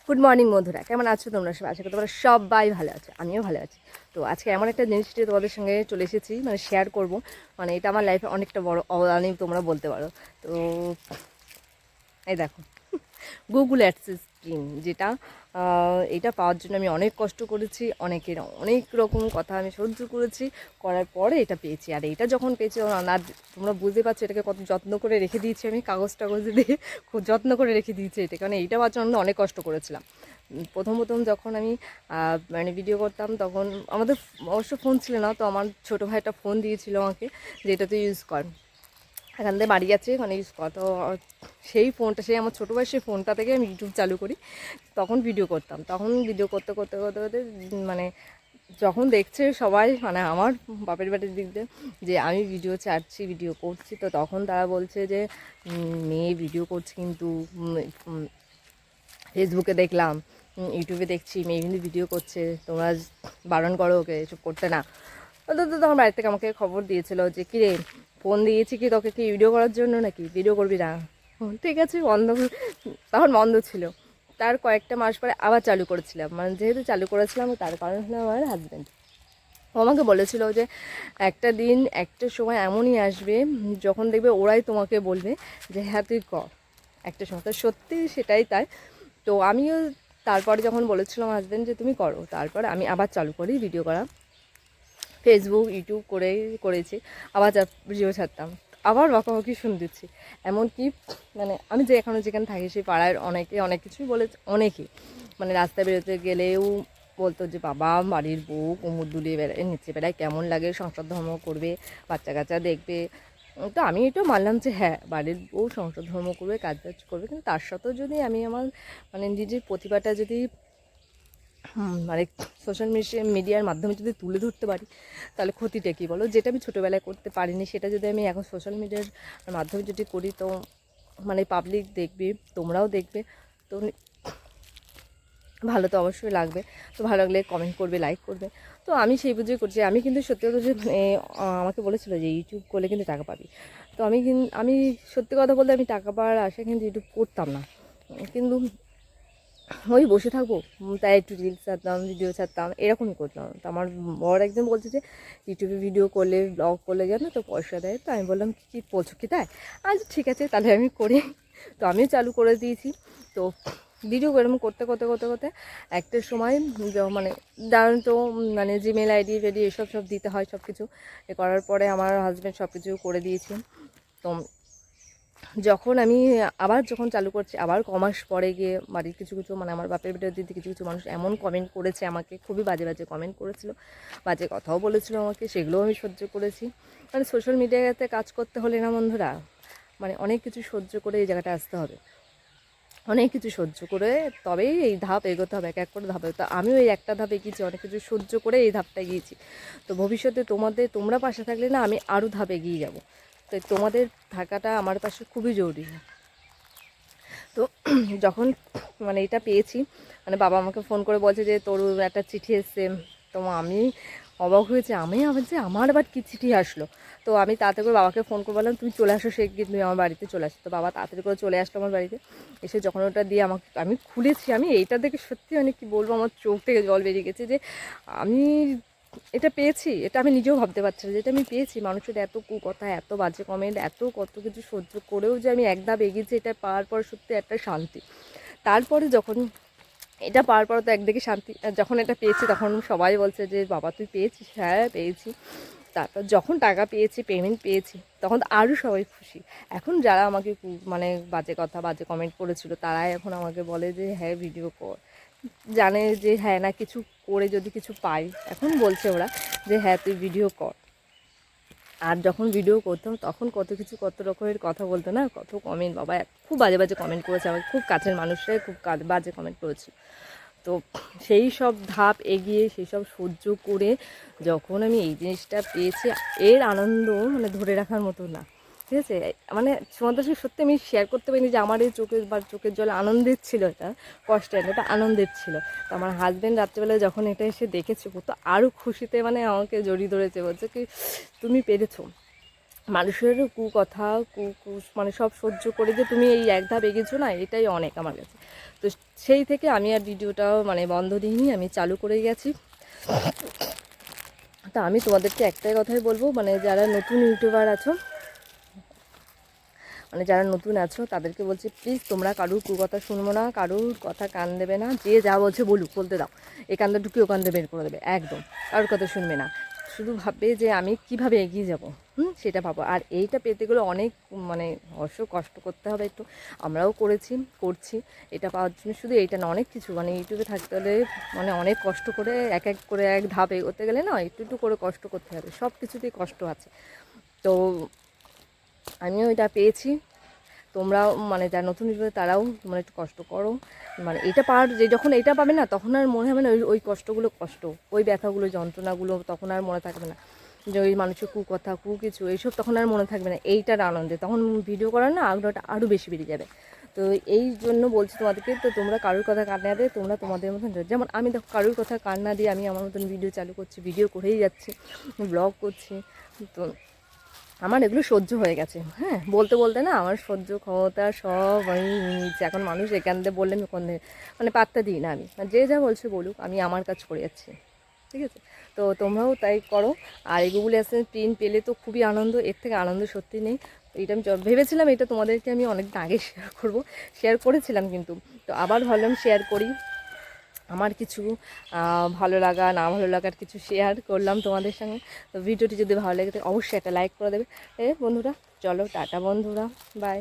Good morning বন্ধুরা, কেমন আছো তোমরা সবাই? আশা করি তোমরা সবাই ভালো আছো, আমিও ভালো আছি। তো আজকে এমন একটা জিনিসটি তোমাদের সঙ্গে চলে এসেছি, মানে শেয়ার করব। মানে এটা আমার লাইফে অনেকটা বড় অবদানই তোমরা বলতে পারো। তো এই দেখো, গুগল অ্যাডসেন্স স্কিম, যেটা এটা পাওয়ার জন্য আমি অনেক কষ্ট করেছি, অনেকের অনেক রকম কথা আমি সহ্য করেছি, করার পরে এটা পেয়েছি। আর এটা যখন পেয়েছি না, তোমরা বুঝতে পারছো এটাকে কত যত্ন করে রেখে দিয়েছি আমি, কাগজ টাগজ দিয়ে খুব যত্ন করে রেখে দিয়েছি এটাকে। মানে এইটা পাওয়ার জন্য অনেক কষ্ট করেছিলাম। প্রথম প্রথম যখন আমি মানে ভিডিও করতাম, তখন আমাদের অবশ্য ফোন ছিল না, তো আমার ছোটো ভাই একটা ফোন দিয়েছিল আমাকে, যে এটা তুই ইউজ কর, এখান থেকে বাড়ি যাচ্ছে ওখানে ইউজ কর। তো সেই ফোনটা, সেই আমার ছোটো ভাই সেই ফোনটা থেকে আমি ইউটিউব চালু করি, তখন ভিডিও করতাম। তখন ভিডিও করতে করতে করতে করতে মানে যখন দেখছে সবাই, মানে আমার বাপের বাড়ির দিক দিয়ে, যে আমি ভিডিও ছাড়ছি, ভিডিও করছি, তো তখন তারা বলছে যে মেয়ে ভিডিও করছে, কিন্তু ফেসবুকে দেখলাম, ইউটিউবে দেখছি মেয়ে কিন্তু ভিডিও করছে, তোমরা বারণ করো ওকে এসব করতে না। তো তখন বাড়ি থেকে আমাকে খবর দিয়েছিল যে কিরে, ফোন দিয়েছি কি তোকে, কি ভিডিও করার জন্য নাকি, ভিডিও করবি না? ঠিক আছে, বন্ধ। তখন বন্ধ ছিল। তার কয়েকটা মাস পরে আবার চালু করেছিলাম। মানে যেহেতু চালু করেছিলাম, তার কারণ হলো আমার হাজব্যান্ড। ও আমাকে বলেছিল যে একটা দিন একটা সময় এমনই আসবে যখন দেখবে ওরাই তোমাকে বলবে যে হ্যাঁ তুই কর, একটা সময়। তো সত্যি সেটাই তাই। তো আমিও তারপরে যখন বলেছিলাম হাজব্যান্ড যে তুমি করো, তারপরে আমি আবার চালু করি ভিডিও করা, ফেসবুক ইউটিউব করেছি, আবার ভিডিও ছাড়তাম, আবার বকাবকি শুনতেছি। এমনকি মানে আমি যে এখনও যেখানে থাকি সেই পাড়ার অনেকে অনেক কিছুই বলেছে, অনেকেই মানে রাস্তায় বেরোতে গেলেও বলতো যে বাবা বাড়ির বউ কোমর দুলিয়ে বেড়ায়, নিচে বেড়ায়, কেমন লাগে, সংসার ধর্ম করবে, বাচ্চা কাচ্চা দেখবে। তো আমি এটাও মানলাম যে হ্যাঁ, বাড়ির বউ সংসার ধর্ম করবে, কাজ বাজ করবে, কিন্তু তার সাথেও যদি আমি আমার মানে নিজের প্রতিভাটা যদি মানে সোশ্যাল মিডিয়ার মাধ্যমে যদি তুলে ধরতে পারি, তাহলে ক্ষতিটা কী বলো? যেটা আমি ছোটোবেলায় করতে পারিনি, সেটা যদি আমি এখন সোশ্যাল মিডিয়ার মাধ্যমে যদি করি, তো মানে পাবলিক দেখবে, তোমরাও দেখবে, তো ভালো তো অবশ্যই লাগবে। তো ভালো লাগলে কমেন্ট করবে, লাইক করবে। তো আমি সেই বুঝেই করছি। আমি কিন্তু সত্যি কথা যে মানে আমাকে বলেছিল যে ইউটিউব করলে কিন্তু টাকা পাবি। তো আমি সত্যি কথা বলতে আমি টাকা পাওয়ার আশায় কিন্তু ইউটিউব করতাম না, কিন্তু ওই বসে থাকবো, তাই একটু রিলস ছাড়তাম, ভিডিও ছাড়তাম, এরকমই করতাম। তো আমার বর একজন বলছে যে ইউটিউবে ভিডিও করলে, ব্লগ করলে যেন তো পয়সা দেয়। তো আমি বললাম কি বলছো কি তাই? আচ্ছা ঠিক আছে, তাহলে আমি করি। তো আমিও চালু করে দিয়েছি। তো ভিডিও এরকম করতে করতে করতে করতে একটা সময় মানে জানেন তো, মানে জিমেল আইডি ফেডি এসব সব দিতে হয়, সব কিছু করার পরে আমার হাজব্যান্ড সব কিছু করে দিয়েছি। তো যখন আমি আবার যখন চালু করছি, আবার কমাস পরে গিয়ে বাড়ির কিছু কিছু মানে আমার বাপের বেটার দিদি কিছু কিছু মানুষ এমন কমেন্ট করেছে আমাকে, খুবই বাজে বাজে কমেন্ট করেছিল, বাজে কথাও বলেছিল আমাকে, সেগুলোও আমি সহ্য করেছি। মানে সোশ্যাল মিডিয়াতে কাজ করতে হলে না বন্ধুরা, মানে অনেক কিছু সহ্য করে এই জায়গাটা আসতে হবে, অনেক কিছু সহ্য করে তবেই এই ধাপ এগোতে হবে, এক এক করে ধাপ। তো আমিও এই একটা ধাপ এগিয়েছি, অনেক কিছু সহ্য করে এই ধাপটা এগিয়েছি। তো ভবিষ্যতে তোমরা পাশে থাকলে না, আমি আরও ধাপ এগিয়ে যাব। তো তোমাদের থাকাটা আমার পাশে খুবই জরুরি। তো যখন মানে এটা পেয়েছি, মানে বাবা আমাকে ফোন করে বলছে যে তোর একটা চিঠি এসছে। তো আমি অবাক হয়েছে, আমি আবার যে আমার আবার কী চিঠি আসলো। তো আমি তাড়াতাড়ি করে বাবাকে ফোন করে বললাম তুমি চলে আসো, সে গিয়ে তুমি আমার বাড়িতে চলে আসো। তো বাবা তাড়াতাড়ি করে চলে আসলো আমার বাড়িতে। এসে যখন ওটা দিয়ে আমাকে আমি খুলেছি, আমি এইটা দেখে সত্যি মানে কী বলবো, আমার চোখ থেকে জল বেরিয়ে গেছে যে আমি এটা পেয়েছি। এটা আমি নিজেও ভাবতে পারছি না যে এটা আমি পেয়েছি। মানুষের এত কুকথা, এত বাজে কমেন্ট, এত কত কিছু সহ্য করেও যে আমি এক ধাপ এগিয়েছি, এটা পাওয়ার পর সত্যি একটা শান্তি। তারপরে যখন এটা পাওয়ার পর তো একদিকে শান্তি, যখন এটা পেয়েছি তখন সবাই বলছে যে বাবা তুই পেয়েছিস? হ্যাঁ পেয়েছি। তারপর যখন টাকা পেয়েছি, পেমেন্ট পেয়েছি, তখন তো আরও সবাই খুশি। এখন যারা আমাকে মানে বাজে কথা, বাজে কমেন্ট করেছিল, তারাই এখন আমাকে বলে যে হ্যাঁ ভিডিও কর, জানে যে হ্যাঁ না কিছু করে যদি কিছু পাই, এখন বলছে ওরা যে হ্যাঁ তুই ভিডিও কর। আর যখন ভিডিও করতাম তখন কত কিছু, কত রকমের কথা বলতো না, কত কমেন্ট, বাবা খুব বাজে বাজে কমেন্ট করেছে আমাকে, খুব কাছের মানুষরাই খুব বাজে কমেন্ট করেছিল। তো সেই সব ধাপ এগিয়ে, সেই সব সহ্য করে যখন আমি এই জিনিসটা পেয়েছি, এর আনন্দ মানে ধরে রাখার মতো না, ঠিক আছে? মানে তোমাদের সাথে সত্যি আমি শেয়ার করতে পারিনি যে আমার এই চোখের জল আনন্দের ছিল, এটা কষ্টের না, এটা আনন্দের ছিল। তো আমার হাজব্যান্ড রাত্রেবেলায় যখন এটা এসে দেখেছে, তো আরও খুশিতে মানে আমাকে জড়িয়ে ধরেছে, বলছে কি তুমি পেরেছো। মানুষের কুকথা মানে সব সহ্য করে যে তুমি এই এক ধাপ এগিয়েছো না, এটাই অনেক আমার কাছে। তো সেই থেকে আমি আর ভিডিওটাও মানে বন্ধ দিইনি, আমি চালু করে গেছি। তা আমি তোমাদেরকে একটাই কথাই বলবো, মানে যারা নতুন ইউটিউবার আছো, মানে যারা নতুন আছো তাদেরকে বলছি, প্লিজ তোমরা কারুর কুকথা শুনবো না, কারুর কথা কান দেবে না। যে যা বলছে বলুক, বলতে দাও, এ কান্দে ঢুকে ও কান্দে বের করে দেবে, একদম কারুর কথা শুনবে না। শুধু ভাববে যে আমি কিভাবে এগিয়ে যাব, সেটা ভাবো। আর এইটা পেতে গেলে অনেক মানে অবশ্য কষ্ট করতে হবে একটু, আমরাও করছি এটা পাওয়ার জন্য। শুধু এইটা না, অনেক কিছু, মানে ইউটিউবে থাকতে হলে মানে অনেক কষ্ট করে এক এক করে এক ধাপ এগোতে গেলে না একটু একটু করে কষ্ট করতে হবে, সব কিছুতেই কষ্ট আছে। তো আমিও এটা পেয়েছি, তোমরাও মানে যারা নতুন ইউটিউবে তারাও মানে একটু কষ্ট করো। মানে এটা যে যখন এটা পাবে না, তখন আর মনে হবে না ওই কষ্টগুলো কষ্ট, ওই ব্যথাগুলো যন্ত্রণাগুলো তখন আর মনে থাকবে না, যে ওই মানুষের কুকথা কিছু এইসব তখন আর মনে থাকবে না। এইটার আনন্দে তখন ভিডিও করার না আগ্রহটা আরও বেশি বেড়ে যাবে। তো এই জন্য বলছি তোমাদেরকে, তো তোমরা কারোর কথা কান না দিয়ে তোমরা তোমাদের মতন, যেমন আমি দেখো কারোর কথা কান না দিয়ে আমি আমার মতন ভিডিও চালু করছি, ভিডিও করেই যাচ্ছি, ব্লগ করছি। তো আমার এগুলো সহ্য হয়ে গেছে, হ্যাঁ, বলতে বলতে না আমার সহ্য ক্ষমতা সব আমি নিচ্ছি। এখন মানুষ এখান থেকে বললে আমি কোন মানে পাত্তা দিই না, আমি যে যা বলছে বলুক, আমি আমার কাজ করে যাচ্ছি, ঠিক আছে। তো তোমরাও তাই করো। আর এই গুগল অ্যাডসেন্স প্রিন্ট পেলে তো খুবই আনন্দ, এর থেকে আনন্দ সত্যি নেই। এটা আমি ভেবেছিলাম এটা তোমাদেরকে আমি অনেক আগে শেয়ার করেছিলাম, কিন্তু তো আবার ভাবলাম শেয়ার করি। আমার কিছু ভালো লাগা না ভালো লাগার কিছু শেয়ার করলাম তোমাদের সঙ্গে। তো ভিডিওটি যদি ভালো লাগে অবশ্যই একটা লাইক করে দেবে বন্ধুরা। চলো টাটা বন্ধুরা, বাই।